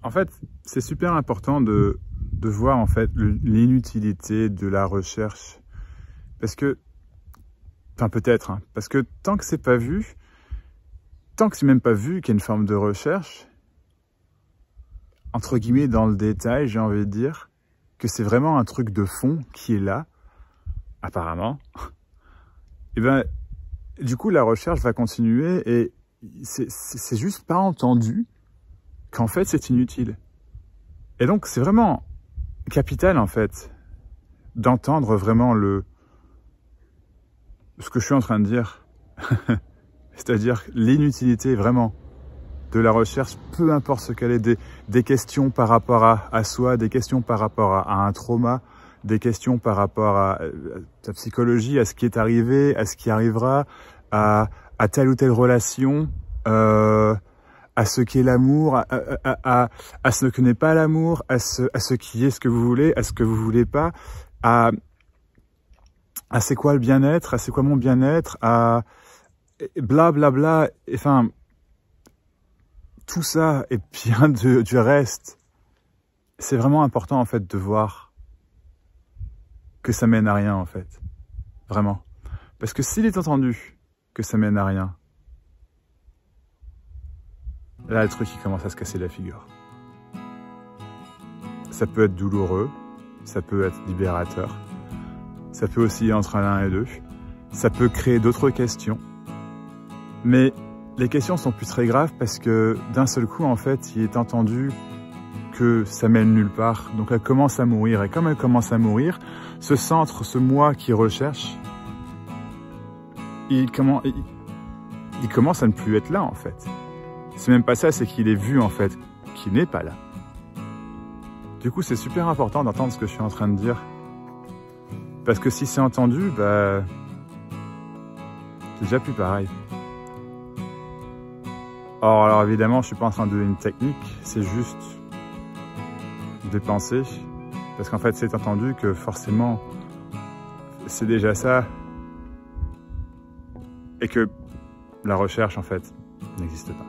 En fait, c'est super important de voir en fait l'inutilité de la recherche. Parce que, enfin peut-être, hein, parce que tant que c'est pas vu, tant que c'est même pas vu qu'il y a une forme de recherche, entre guillemets dans le détail, j'ai envie de dire, que c'est vraiment un truc de fond qui est là, apparemment, et ben du coup la recherche va continuer et c'est juste pas entendu qu'en fait c'est inutile. Et donc c'est vraiment capital en fait d'entendre vraiment ce que je suis en train de dire, c'est-à-dire l'inutilité vraiment de la recherche, peu importe ce qu'elle est, des questions par rapport à soi, des questions par rapport à un trauma, des questions par rapport à ta psychologie, à ce qui est arrivé, à ce qui arrivera, à telle ou telle relation, à ce qu'est l'amour, à ce que n'est pas l'amour, à ce qui est ce que vous voulez, à ce que vous voulez pas, à c'est quoi le bien-être, à c'est quoi mon bien-être, à blablabla, bla, bla, enfin, tout ça et bien du reste, c'est vraiment important en fait de voir que ça mène à rien en fait, vraiment. Parce que s'il est entendu que ça mène à rien, là le truc il commence à se casser la figure. Ça peut être douloureux, ça peut être libérateur, ça peut osciller entre l'un et deux, ça peut créer d'autres questions, mais les questions sont plus très graves parce que d'un seul coup, en fait, il est entendu que ça mène nulle part. Donc elle commence à mourir. Et comme elle commence à mourir, ce centre, ce moi qui recherche, il commence à ne plus être là, en fait. C'est même pas ça, c'est qu'il est vu, en fait, qu'il n'est pas là. Du coup, c'est super important d'entendre ce que je suis en train de dire. Parce que si c'est entendu, bah, c'est déjà plus pareil. Or, alors évidemment, je suis pas en train de donner une technique, c'est juste de penser, parce qu'en fait, c'est entendu que forcément, c'est déjà ça, et que la recherche, en fait, n'existe pas.